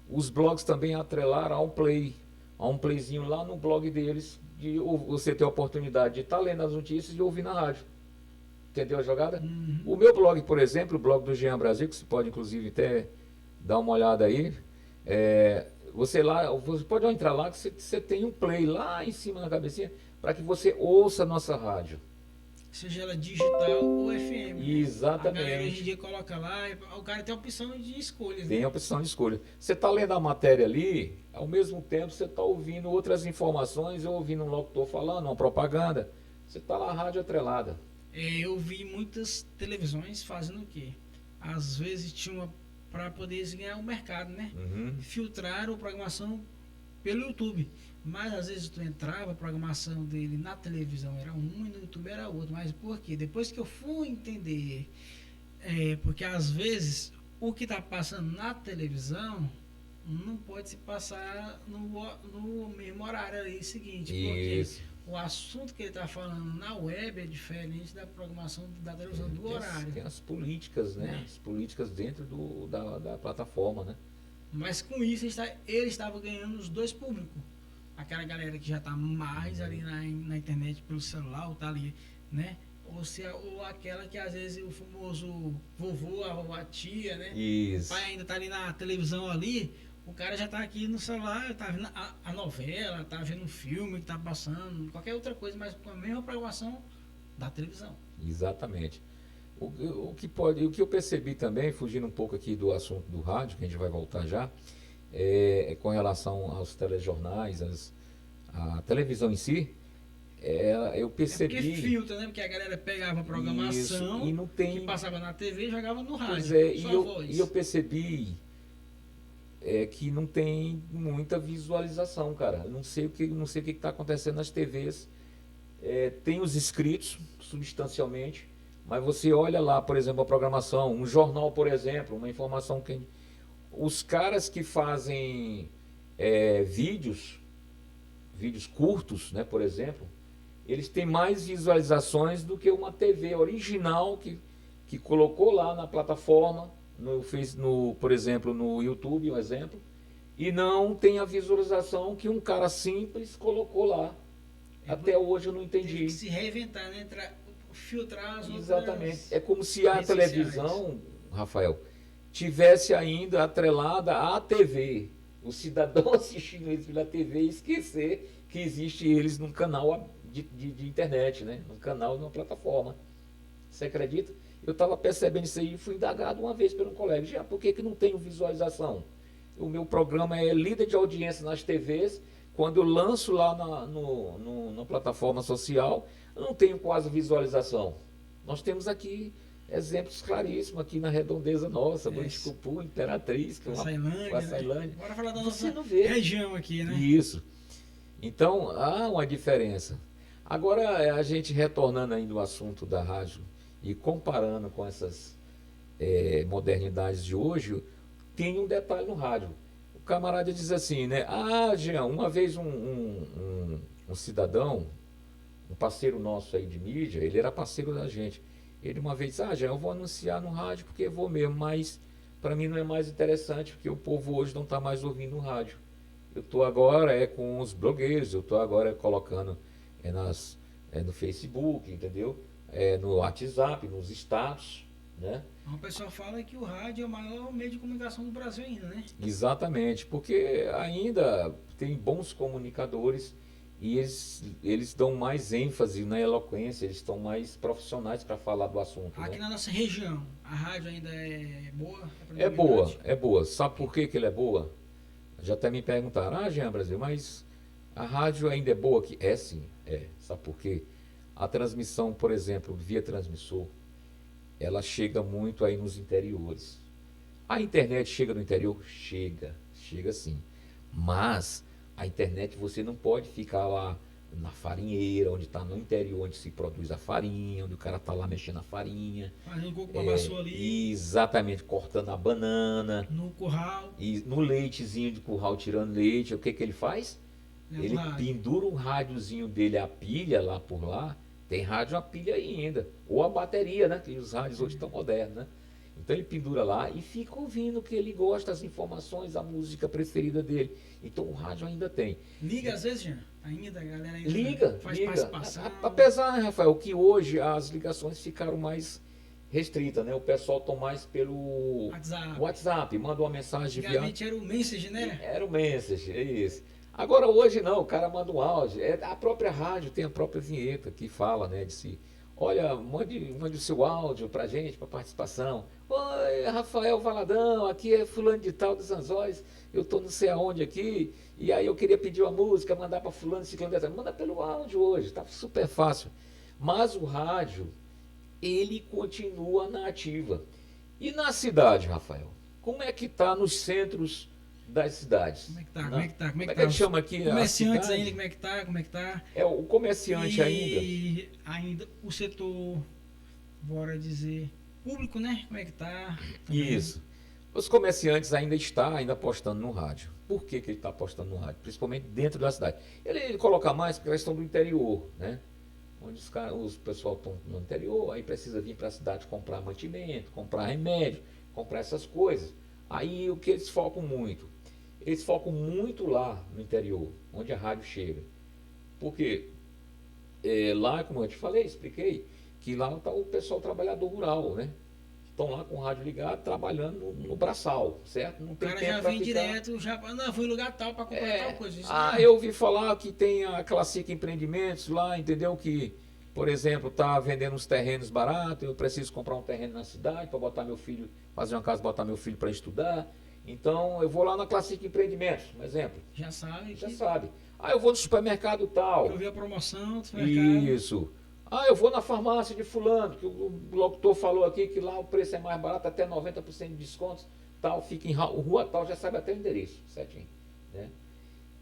os blogs também atrelaram a um playzinho lá no blog deles, de você ter a oportunidade de estar lendo as notícias e ouvir na rádio. Entendeu a jogada? O meu blog, por exemplo, o blog do Jean Brasil, que você pode inclusive até dar uma olhada aí, você pode entrar lá que você tem um play lá em cima na cabecinha para que você ouça a nossa rádio. Seja ela digital ou FM. Exatamente. A galera hoje em dia coloca lá, o cara tem a opção de escolhas. Tem né? a opção de escolha. Você está lendo a matéria ali, ao mesmo tempo você está ouvindo outras informações, ou ouvindo um locutor falando, uma propaganda. Você está lá, rádio atrelada. Eu vi muitas televisões fazendo o quê? Às vezes tinha para poder ganhar o mercado, né? Filtraram a programação pelo YouTube. Mas às vezes tu entrava, a programação dele na televisão era um e no YouTube era outro. Mas por quê? Depois que eu fui entender, porque às vezes o que está passando na televisão não pode se passar no mesmo horário ali seguinte. Isso. Porque o assunto que ele está falando na web é diferente da programação da televisão do horário. Tem as políticas, né? As políticas dentro da plataforma, né? Mas com isso ele estava ganhando os dois públicos. Aquela galera que já está mais ali na internet pelo celular, ou tá ali, né? Ou aquela que às vezes o famoso vovô, a tia, né? Isso. O pai ainda tá ali na televisão ali, o cara já tá aqui no celular, tá vendo a novela, tá vendo um filme que tá passando, qualquer outra coisa, mas com a mesma programação da televisão. Exatamente. O que eu percebi também, fugindo um pouco aqui do assunto do rádio, que a gente vai voltar já, com relação aos telejornais, a televisão em si, eu percebi... É porque filtra, né? Porque a galera pegava a programação isso, e não tem... que passava na TV e jogava no rádio. Pois é, só a voz. e eu percebi que não tem muita visualização, cara. Eu não sei o que está acontecendo nas TVs. Tem os inscritos, substancialmente, mas você olha lá, por exemplo, a programação, um jornal, por exemplo, uma informação que... Os caras que fazem vídeos curtos, né, por exemplo, eles têm mais visualizações do que uma TV original que colocou lá na plataforma, por exemplo, no YouTube, um exemplo, e não tem a visualização que um cara simples colocou lá. Até hoje eu não Teve entendi. que se reinventar, né? Filtrar as Exatamente. outras É como se a redes sociais. televisão, Rafael, tivesse ainda atrelada à TV. O cidadão assistindo eles pela TV e esquecer que existe eles num canal de internet, né? Num canal, numa plataforma. Você acredita? Eu estava percebendo isso aí e fui indagado uma vez por um colega. Já, por que não tenho visualização? O meu programa é líder de audiência nas TVs. Quando eu lanço lá na plataforma social, eu não tenho quase visualização. Nós temos aqui exemplos claríssimos aqui na redondeza nossa, Boiticupu, Imperatriz, que é uma Açailândia. Né? Bora falar da Você nossa não vê. região aqui, né? Isso. Então, há uma diferença. Agora, a gente retornando ainda ao assunto da rádio e comparando com essas modernidades de hoje, tem um detalhe no rádio. O camarada diz assim, né? Ah, Jean, uma vez um cidadão, um parceiro nosso aí de mídia, ele era parceiro da gente. Ele uma vez disse, Jean, eu vou anunciar no rádio porque eu vou mesmo, mas para mim não é mais interessante porque o povo hoje não está mais ouvindo o rádio. Eu estou agora com os blogueiros, eu estou agora colocando no Facebook, entendeu? No WhatsApp, nos status, né? O pessoal fala que o rádio é o maior meio de comunicação do Brasil ainda, né? Exatamente, porque ainda tem bons comunicadores e eles dão mais ênfase na eloquência, eles estão mais profissionais para falar do assunto. Aqui né? na nossa região, a rádio ainda é boa? É boa, é boa. Sabe por que ela é boa? Já até me perguntaram, Jean Brasil, mas a rádio ainda é boa aqui? É sim, é. Sabe por quê? A transmissão, por exemplo, via transmissor, ela chega muito aí nos interiores. A internet chega no interior? Chega sim. Mas a internet você não pode ficar lá na farinheira, onde está no interior, onde se produz a farinha, onde o cara está lá mexendo a farinha. Fazendo coco babaçu ali. Exatamente, cortando a banana. No curral. E no leitezinho de curral, tirando leite, o que ele faz? Ele pendura um rádiozinho dele, a pilha lá por lá. Tem rádio a pilha ainda. Ou a bateria, né? Que os rádios hoje estão modernos, né? Então ele pendura lá e fica ouvindo o que ele gosta, as informações, a música preferida dele. Então o rádio ainda tem. Liga às vezes, Jean? Ainda, a galera ainda faz participação. Apesar, né, Rafael, que hoje as ligações ficaram mais restritas, né? O pessoal está mais pelo WhatsApp, manda uma mensagem via... Antigamente era o Message, né? Era o Message, é isso. Agora hoje não, o cara manda um áudio. A própria rádio tem a própria vinheta que fala, né, de si. Olha, mande o seu áudio pra gente, pra participação. Oi, Rafael Valadão, aqui é fulano de tal dos Anzóis, eu tô não sei aonde aqui, e aí eu queria pedir uma música, mandar para fulano, ciclano de tal. Manda pelo áudio hoje, tá super fácil. Mas o rádio, ele continua na ativa. E na cidade, Rafael? Como é que tá nos centros das cidades? Como é que tá? Como é que tá? Como é que a gente chama aqui? Comerciantes ainda, como é que tá? Como é que tá? É o comerciante ainda. E ainda o setor, bora dizer, público, né? Como é que tá? Isso. Os comerciantes ainda apostando no rádio. Por que ele está apostando no rádio? Principalmente dentro da cidade. Ele coloca mais porque eles estão do interior, né? Onde os pessoal estão no interior, aí precisa vir para a cidade comprar mantimento, comprar remédio, comprar essas coisas. Aí o que eles focam muito? Eles focam muito lá no interior, onde a rádio chega. Porque lá, como eu te falei, expliquei, que lá está o pessoal trabalhador rural, né? Estão lá com o rádio ligado, trabalhando no braçal, certo? Não tem o cara tempo já vem direto, não, fui em lugar tal para comprar tal coisa. Isso eu ouvi falar que tem a Classic Empreendimentos lá, entendeu? Que, por exemplo, está vendendo uns terrenos baratos, eu preciso comprar um terreno na cidade para botar meu filho, fazer uma casa, botar meu filho para estudar. Então, eu vou lá na Classic Empreendimentos, um exemplo. Já sabe. Já sabe. Eu vou no supermercado tal. Eu vi a promoção do supermercado. Isso. Eu vou na farmácia de fulano, que o locutor falou aqui que lá o preço é mais barato, até 90% de descontos, tal, fica em rua tal, já sabe até o endereço, certinho, né?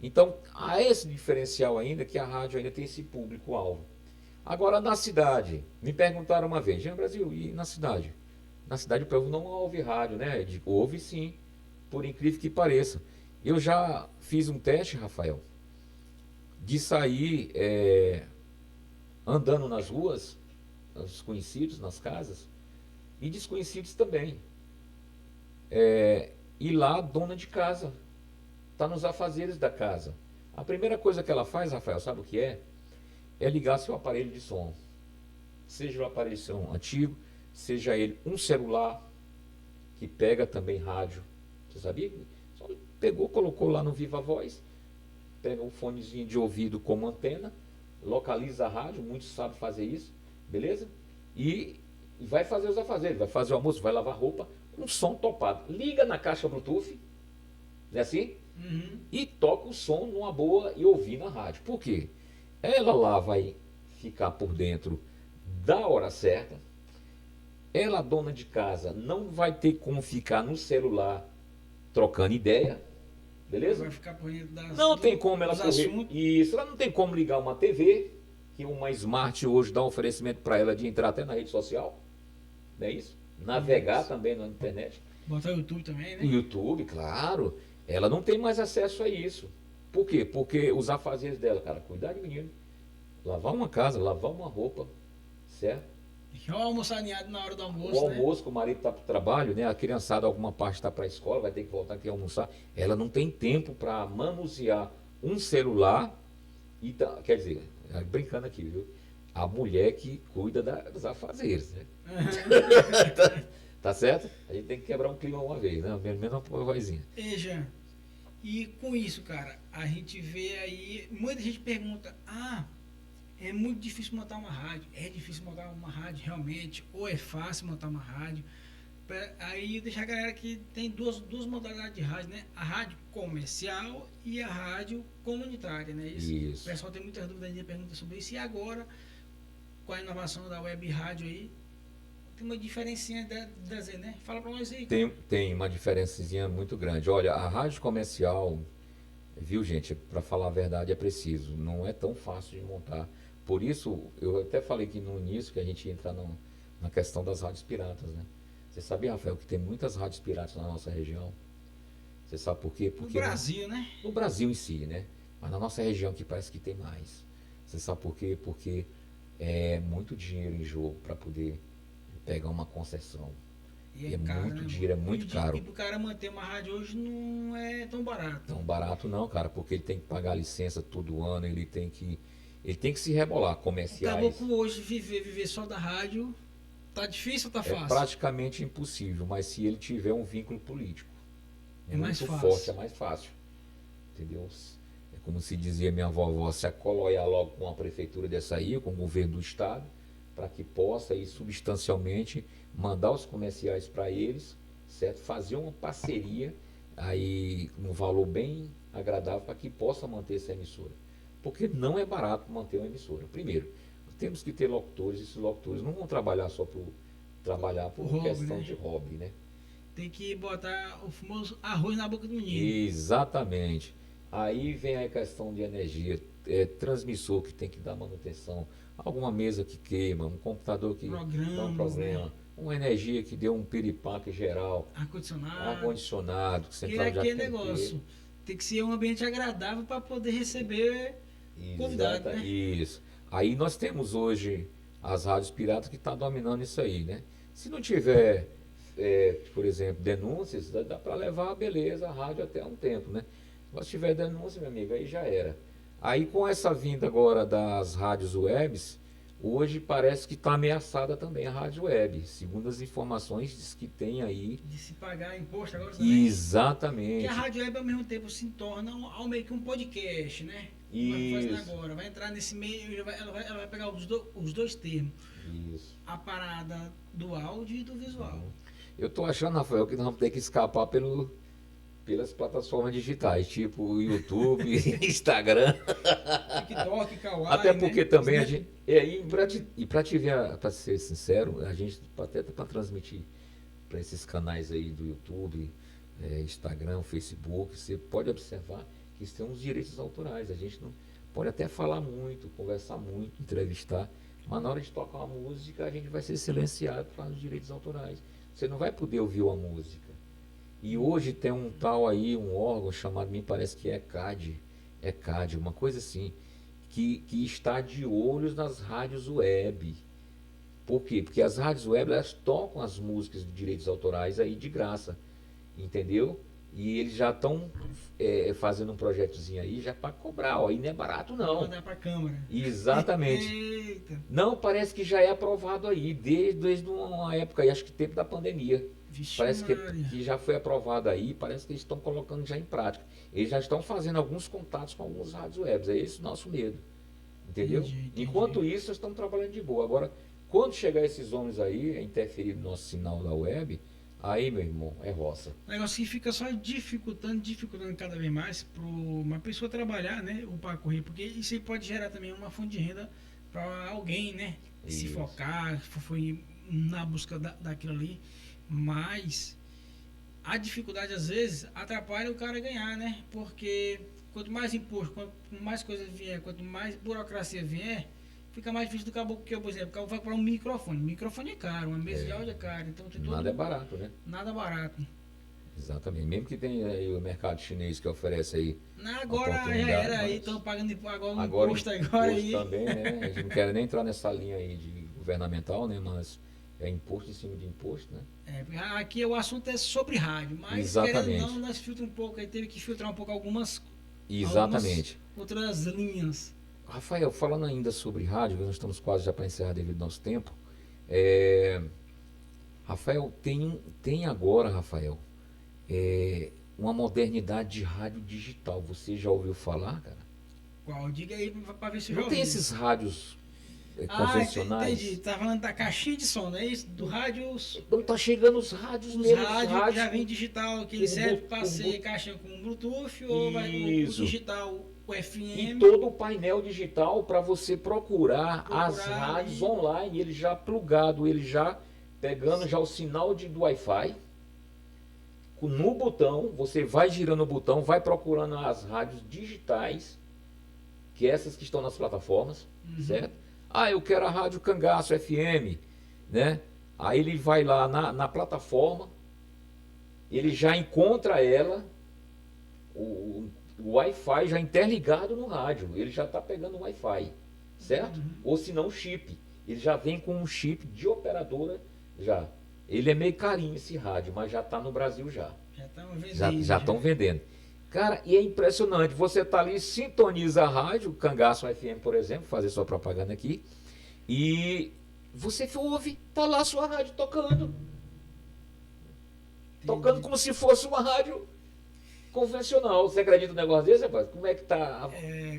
Então, há esse diferencial ainda, que a rádio ainda tem esse público-alvo. Agora, na cidade, me perguntaram uma vez, Jean Brasil, e na cidade? Na cidade o povo não ouve rádio, né? Ouve sim, por incrível que pareça. Eu já fiz um teste, Rafael, de sair... andando nas ruas, os conhecidos, nas casas, e desconhecidos também. E lá, a dona de casa, está nos afazeres da casa. A primeira coisa que ela faz, Rafael, sabe o que é? é ligar seu aparelho de som. Seja o aparelho de som antigo, seja ele um celular que pega também rádio. Você sabia? Só pegou, colocou lá no Viva Voz, pega um fonezinho de ouvido como antena, localiza a rádio, muitos sabem fazer isso, beleza? E vai fazer os afazeres, vai fazer o almoço, vai lavar roupa, com som topado. Liga na caixa Bluetooth, não é assim? Uhum. E toca o som numa boa e ouvir na rádio. Por quê? Ela lá vai ficar por dentro da hora certa. Ela, dona de casa, não vai ter como ficar no celular trocando ideia. Beleza? Vai ficar por dentro Não tem como ela dos correr. assuntos. Isso, ela não tem como ligar uma TV, que uma Smart hoje dá um oferecimento para ela de entrar até na rede social. Não é isso? Navegar Isso. também na internet. Botar o YouTube também, né? YouTube, claro. Ela não tem mais acesso a isso. Por quê? Porque os afazeres dela, cara, cuidar de menino, lavar uma casa, lavar uma roupa, certo? Já almoçar aninhado na hora do O almoço, né? almoço, que o marido está para o trabalho, né? A criançada, alguma parte está para a escola, vai ter que voltar aqui a almoçar. Ela não tem tempo para manusear um celular. E quer dizer, brincando aqui, viu? A mulher que cuida dos afazeres, né? Tá certo? A gente tem que quebrar um clima uma vez, né? Menos uma vozinha. E, Jean, e com isso, cara, a gente vê aí, muita gente pergunta, é muito difícil montar uma rádio. É difícil montar uma rádio realmente, ou é fácil montar uma rádio. Aí deixa a galera que tem duas modalidades de rádio, né? A rádio comercial e a rádio comunitária, né? Isso. O pessoal tem muitas dúvidas ainda, pergunta sobre isso. E agora, com a inovação da web rádio aí, tem uma diferencinha das aí, né? Fala pra nós aí. Tem uma diferençazinha muito grande. Olha, a rádio comercial, viu, gente, para falar a verdade é preciso, não é tão fácil de montar. Por isso, eu até falei que no início que a gente entra na questão das rádios piratas, né? Você sabia, Rafael, que tem muitas rádios piratas na nossa região? Você sabe por quê? No Porque Brasil, né? no Brasil em si, né? Mas na nossa região que parece que tem mais. Você sabe por quê? Porque é muito dinheiro em jogo para poder pegar uma concessão. E É caro, muito né? dinheiro, é muito caro. E pro cara manter uma rádio hoje não é tão barato. Tão barato não, cara, porque ele tem que pagar licença todo ano, ele tem que se rebolar, comerciais. Acabou hoje viver só da rádio, tá difícil ou tá É fácil? praticamente impossível, mas se ele tiver um vínculo político É mais muito fácil. forte, é mais fácil. Entendeu? É como se dizia minha vovó, se acoloiar logo com a prefeitura dessa aí, com o governo do estado, para que possa ir substancialmente mandar os comerciais para eles, certo? Fazer uma parceria aí um valor bem agradável para que possa manter essa emissora. Porque não é barato manter uma emissora. Primeiro, temos que ter locutores, esses locutores não vão trabalhar só por trabalhar por Hobby, questão né? de hobby, né? Tem que botar o famoso arroz na boca do menino. Exatamente. Aí vem a questão de energia, transmissor que tem que dar manutenção, alguma mesa que queima, um computador que dá um Programas, problema, né? uma energia que deu um piripaque geral, Ar-condicionado. ar-condicionado, Que central é de aquele ar quente. negócio. Tem que ser um ambiente agradável para poder receber convidado, né? Isso. Aí nós temos hoje as rádios piratas que estão dominando isso aí, né? Se não tiver, por exemplo, denúncias, dá para levar, beleza, a rádio até um tempo, né? Mas se tiver denúncia, meu amigo, aí já era. Aí com essa vinda agora das rádios webs, hoje parece que está ameaçada também a rádio web. Segundo as informações, diz que tem aí. De se pagar imposto agora também. Exatamente. Que a rádio web ao mesmo tempo se torna meio que um podcast, né? Vai fazendo Isso. agora, vai entrar nesse meio, ela vai pegar os dois termos. Isso. A parada do áudio e do visual. Eu tô achando, Rafael, que nós vamos ter que escapar pelas plataformas digitais, tipo o YouTube, Instagram. TikTok, Kawaii, Até porque né? também a gente. E para te ver, para ser sincero, a gente até para transmitir para esses canais aí do YouTube, Instagram, Facebook, você pode observar que isso tem uns direitos autorais. A gente não pode até falar muito, conversar muito, entrevistar, mas na hora de tocar uma música a gente vai ser silenciado por causa dos direitos autorais. Você não vai poder ouvir uma música. E hoje tem um tal aí, um órgão chamado, me parece que é CAD, uma coisa assim, que está de olhos nas rádios web. Por quê? Porque as rádios web, elas tocam as músicas de direitos autorais aí de graça, entendeu? E eles já estão fazendo um projetozinho aí já para cobrar, ó, e não é barato Vou não. mandar pra Câmara. Exatamente. Eita. Não, parece que já é aprovado aí, desde uma época aí, acho que tempo da pandemia. Vixe Parece Maria. que já foi aprovado aí, parece que eles estão colocando já em prática. Eles já estão fazendo alguns contatos com alguns rádios webs, é esse o nosso medo. Entendeu? Entendi. Enquanto isso, nós estamos trabalhando de boa. Agora, quando chegar esses homens aí, a interferir no nosso sinal da web, aí, meu irmão, é roça. O negócio que fica só dificultando cada vez mais para uma pessoa trabalhar, né? Ou para correr, porque isso aí pode gerar também uma fonte de renda para alguém, né? Se Isso. focar, foi na busca daquilo ali. Mas a dificuldade às vezes atrapalha o cara ganhar, né? Porque quanto mais imposto, quanto mais coisa vier, quanto mais burocracia vier, fica mais difícil do caboclo. Porque, por exemplo, o caboclo vai comprar um microfone. Microfone é caro, uma mesa de áudio é caro. Então tem Nada é barato, né? nada barato. Exatamente. Mesmo que tenha aí o mercado chinês que oferece aí Agora já oportunidade, era aí, mas estão pagando agora um agora imposto agora imposto aí. também, né? A gente não quer nem entrar nessa linha aí de governamental, né? Mas é imposto em cima de imposto, né? Aqui o assunto é sobre rádio, mas Exatamente. querendo ou não, nós filtramos um pouco, aí teve que filtrar um pouco algumas Exatamente. outras linhas. Rafael, falando ainda sobre rádio, nós estamos quase já para encerrar devido ao nosso tempo. Rafael, tem agora, Rafael, uma modernidade de rádio digital. Você já ouviu falar, cara? Qual? Diga aí pra ver se eu já Não tem ouvi. esses rádios convencionais? Entendi. Tá falando da caixinha de som, não é isso? Do rádio, Não tá chegando os rádios os mesmo, rádios que já vem digital, que ele com serve bu- para com ser bu- caixa com Bluetooth ou o Isso. digital, o E FM. todo o painel digital para você procurar as Procurar rádios ali. online, ele já plugado, ele já pegando já o sinal do Wi-Fi. No botão, você vai girando o botão, vai procurando as rádios digitais, que é essas que estão nas plataformas, certo? Ah, eu quero a rádio Cangaço FM, né? Aí ele vai lá na plataforma, ele já encontra ela, o Wi-Fi já interligado no rádio, ele já está pegando o Wi-Fi, certo? Ou se não, chip. Ele já vem com um chip de operadora já. Ele é meio carinho esse rádio, mas já está no Brasil já. Já estão vendendo. Já estão vendendo. Cara, e é impressionante. Você tá ali, sintoniza a rádio, Cangaço FM, por exemplo, fazer sua propaganda aqui, e você ouve, tá lá a sua rádio tocando. Tocando como se fosse uma rádio convencional. Você acredita no negócio desse, rapaz? Como é que tá?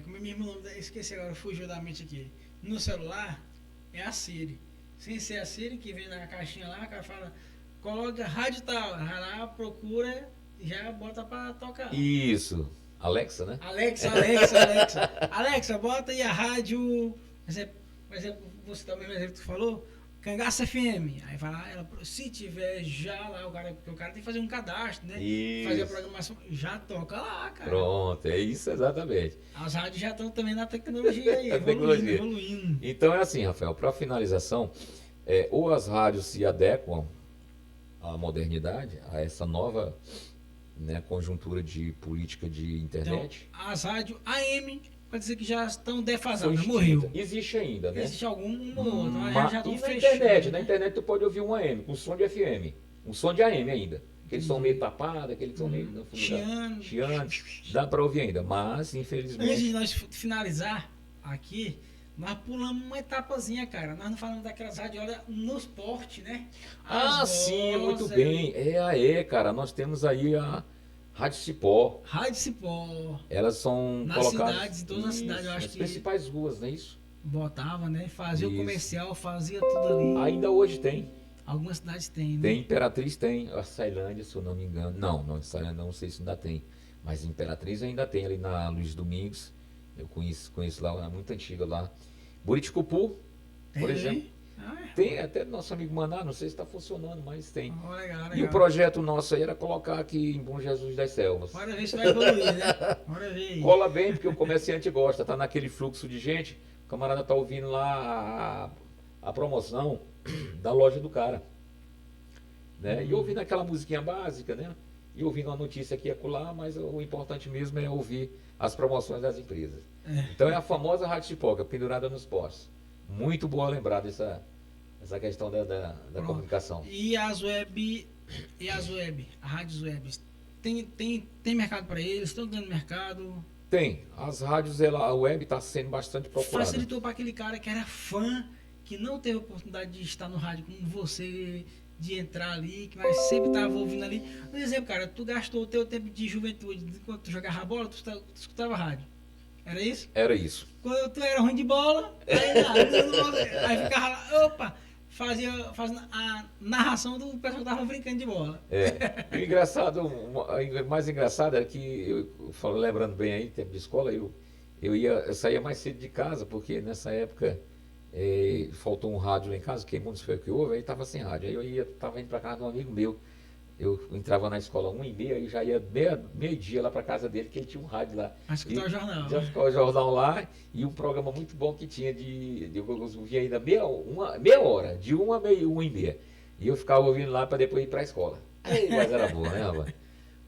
Como é mesmo nome, esqueci agora, fugiu da mente aqui. No celular é a Siri. Sem ser a Siri, que vem na caixinha lá, o cara fala, coloca rádio tal, vai lá, procura, já bota pra tocar. Isso. Alexa, né? Alexa. Alexa, bota aí a rádio. Por exemplo, você também, por exemplo, que tu falou, Cangaço FM. Aí vai lá, ela, se tiver já lá, porque o cara tem que fazer um cadastro, né? Isso. Fazer a programação, já toca lá, cara. Pronto, é isso exatamente. As rádios já estão também na tecnologia aí, A tecnologia. evoluindo. Então é assim, Rafael, para finalização, ou as rádios se adequam à modernidade, a essa nova, né, conjuntura de política de internet. Então, as rádios AM, pode dizer que já estão defasadas, Foi morreu. extinta. Existe ainda, né? Existe algum ou outro, mas já E estão na fechando. internet, né? na internet tu pode ouvir um AM, com som de FM, um som de AM ainda. Aqueles som meio tapado, aqueles som meio no fundo Chiando. chiando, dá para ouvir ainda, mas Antes de infelizmente nós finalizar aqui, nós pulamos uma etapazinha, cara. Nós não falamos daquelas radiolas nos portes, né? As sim, muito vozes, bem. Cara, nós temos aí a Rádio Cipó. Rádio Cipó. Elas são Nas colocadas cidades, em todas as cidades, eu acho nas que- principais ruas, não é isso? Botava, né? Fazia o Isso. comercial, fazia tudo ali. Ainda hoje tem. Algumas cidades tem, né? Tem Imperatriz, tem. A Ceilândia, se eu não me engano. Não, Ceilândia não sei se ainda tem. Mas Imperatriz ainda tem ali na Luiz Domingos. Eu conheço lá, é muito antiga lá. Buriticupu, por exemplo. Tem até nosso amigo Maná, não sei se está funcionando, mas tem. Legal. E o projeto nosso aí era colocar aqui em Bom Jesus das Selvas. Bora ver se vai evoluir, né? Bora ver aí. Cola bem, porque o comerciante gosta, tá naquele fluxo de gente, o camarada tá ouvindo lá a promoção da loja do cara. Né? E ouvindo aquela musiquinha básica, né? E ouvindo uma notícia aqui e acolá, mas o importante mesmo é ouvir as promoções das empresas. Então é a famosa Rádio Cipoca, pendurada nos postes. Muito boa lembrar dessa questão da comunicação. E as web, as rádios web, tem mercado para eles? Estão dando mercado? Tem. As rádios, a web está sendo bastante procurada. Facilitou para aquele cara que era fã, que não teve oportunidade de estar no rádio como você, de entrar ali, que mas sempre estava ouvindo ali. Por exemplo, cara, tu gastou o teu tempo de juventude, enquanto tu jogava bola, tu escutava rádio. Era isso? Era isso. Quando tu era ruim de bola, aí ficava lá, opa, fazia a narração do pessoal que tava brincando de bola. O engraçado, o mais engraçado é que, eu falo, lembrando bem aí, tempo de escola, eu saía mais cedo de casa, porque nessa época faltou um rádio lá em casa, que muitos foi o que houve, aí tava sem rádio. Aí tava indo para casa de um amigo meu. Eu entrava na escola 1h30 e já ia meio-dia lá para casa dele, que ele tinha um rádio lá. Mas escutava o jornal. Já ficava o jornal lá e um programa muito bom que tinha eu via ainda meia hora, de 1h30. E eu ficava ouvindo lá para depois ir para a escola. Mas era boa, né, rapaz?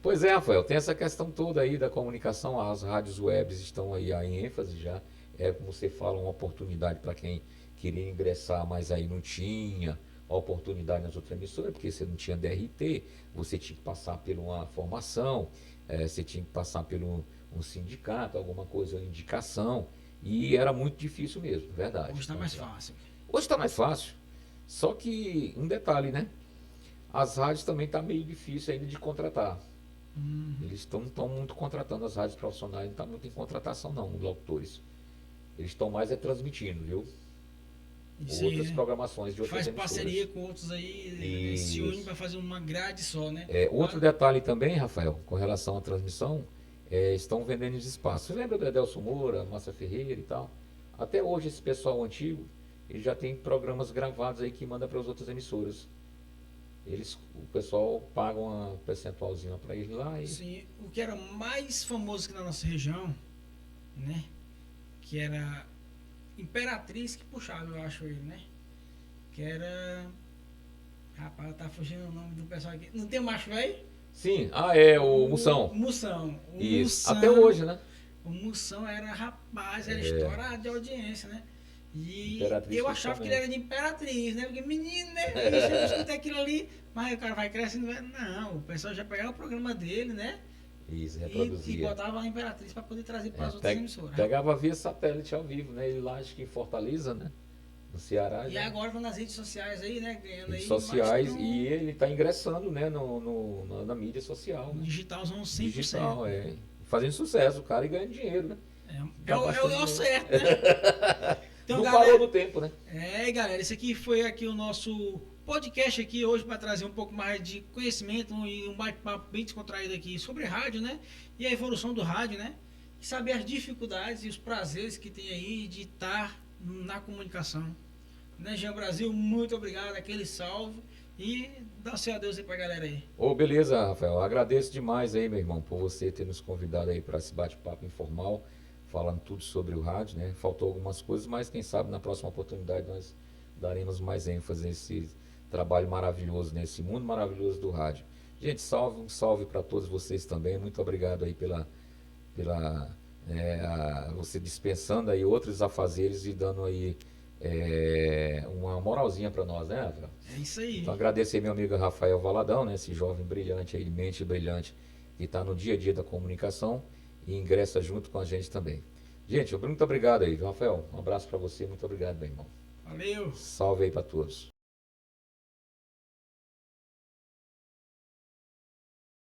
Pois é, Rafael, tem essa questão toda aí da comunicação, as rádios webs estão aí em ênfase já. É, como você fala, uma oportunidade para quem queria ingressar, mas aí não tinha a oportunidade nas outras emissoras, porque você não tinha DRT, você tinha que passar por uma formação, você tinha que passar por um sindicato, alguma coisa, uma indicação, e era muito difícil mesmo, verdade. Hoje está mais fácil. Hoje está mais fácil, só que um detalhe, né? As rádios também estão meio difícil ainda de contratar. Eles estão muito contratando, as rádios profissionais não estão muito em contratação não, os locutores. Eles estão mais transmitindo, viu? Isso outras aí, programações de outras faz emissoras. parceria com outros aí, se une para fazer uma grade só, né? Outro detalhe também, Rafael, com relação à transmissão, estão vendendo os espaços. Você lembra do Edelson Moura, Márcia Ferreira e tal? Até hoje esse pessoal antigo, ele já tem programas gravados aí que manda para as outras emissoras. O pessoal paga uma percentualzinha para eles lá. Sim, o que era mais famoso aqui na nossa região, né? Que era Imperatriz que puxava, eu acho ele, né? Que era... Rapaz, tá fugindo o nome do pessoal aqui. Não tem o macho velho? Sim, o Moção. Moção. Isso, Moção, até hoje, né? O Moção era, rapaz, era história de audiência, né? E Imperatriz eu achava que ele era de Imperatriz, né? Porque menino, né? Eu escutei aquilo ali, mas o cara vai crescendo. Não, o pessoal já pegava o programa dele, né? Isso, E reproduzia. botava a Imperatriz para poder trazer para as outras emissoras. Pegava via satélite ao vivo, né? Ele lá, acho que em Fortaleza, né? No Ceará. E já. Agora estão nas redes sociais aí, né? Ganhando Redes aí. sociais, e ele está ingressando, né? Na mídia social. Né? Digitalzão 100%. Digital, fazendo sucesso, o cara, e ganhando dinheiro, né? É o certo, né? Então, não galera, parou no tempo, né? Galera, esse aqui foi aqui o nosso podcast aqui hoje para trazer um pouco mais de conhecimento e um bate-papo bem descontraído aqui sobre rádio, né? E a evolução do rádio, né? E saber as dificuldades e os prazeres que tem aí de estar na comunicação. Né, Jean Brasil, muito obrigado, aquele salve e dá seu adeus aí pra galera aí. Beleza, Rafael, agradeço demais aí, meu irmão, por você ter nos convidado aí para esse bate-papo informal, falando tudo sobre o rádio, né? Faltou algumas coisas, mas quem sabe na próxima oportunidade nós daremos mais ênfase nesse trabalho maravilhoso, nesse mundo maravilhoso do rádio. Gente, um salve para todos vocês também, muito obrigado aí pela você dispensando aí outros afazeres e dando aí uma moralzinha para nós, né, Rafael? É isso aí. Então agradecer aí meu amigo Rafael Valadão, né, esse jovem brilhante aí, mente brilhante, que está no dia a dia da comunicação e ingressa junto com a gente também. Gente, muito obrigado aí, Rafael. Um abraço para você, muito obrigado, meu irmão. Valeu. Salve aí para todos.